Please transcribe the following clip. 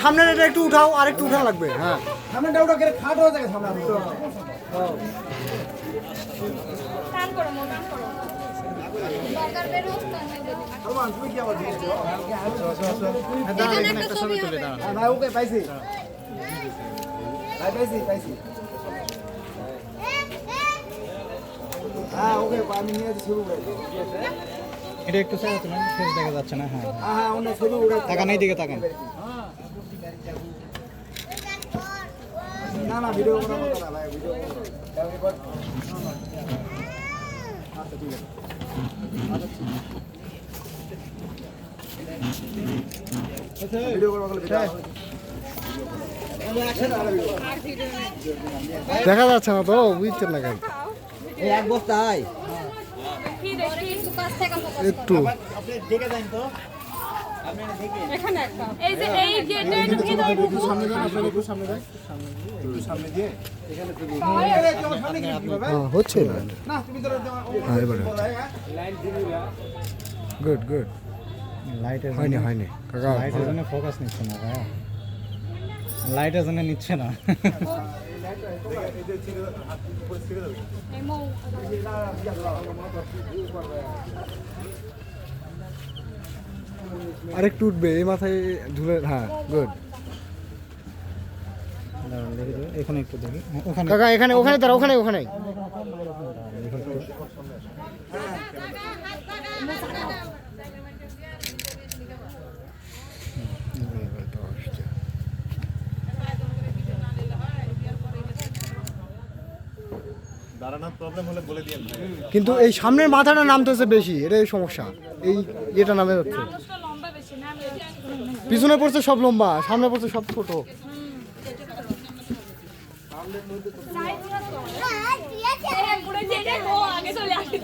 সামনের এটা একটু উঠাও, আর একটু উঠা লাগবে। হ্যাঁ সামনেটা উঠা করে খাট হয়ে যায় সামনে। টান করো মো টান করো বাগার বের হচ্ছে সালমান তুমি কি আবার দিয়েছো? এখানে একটা ছবি তুলে দাও ভাই ওকে পাইছি ভাই পাইছি হ্যাঁ ওকে আমি নিয়ে শুরু করে এটা একটু সাইড তুলেন, ফেস দেখা যাচ্ছে না। হ্যাঁ হ্যাঁ অন্য শুরু করে তাকান, এই দিকে তাকান। না ভিডিও করার কথা না ভাই, ভিডিও আচ্ছা ঠিক আছে ভিডিও করার কথা দেখা যাচ্ছে না তো, বুঝছেন না কেন? এই এক বস্তায় কি দেখি একটু কাছ থেকে একটু আপনি দেখে যান তো এখানে একটা এই যে এই গেটের ভিতরে সামনে যান, আপনারা একটু সামনে যান, একটু সামনে দিয়ে এখানে তুমি তোমার সামনে কি হবে হ্যাঁ হচ্ছে না। না তুমি ধরো হ্যাঁ, এবারে হচ্ছে। লাইন দিবিরা গুড গুড। লাইটের হয়নি কাকা, লাইটের জন্য ফোকাস নিচ্ছে না ভাই, লাইটের জন্য নিচ্ছে না। এদের ছিল হাত উপরে ছেড়ে দাও এই মো আরেকটু উঠবে, এই মাথায় ধুলে। হ্যাঁ গুড। দেখি তো, এখানে একটু দেখি। ওখানে কাকা এখানে, ওখানে দাঁড়া, ওখানে দাঁড়ানোর প্রবলেম হলে বলে দিন কিন্তু এই সামনের মাথাটা নামতেছে বেশি, এটাই সমস্যা। এই এটা নামে যাচ্ছে, মানুষটা লম্বা বেশি না পিছনে পড়ছে সব লম্বা, সামনে পড়ছে সব ছোট। পুরো যেটা ও আগে চলে আসছে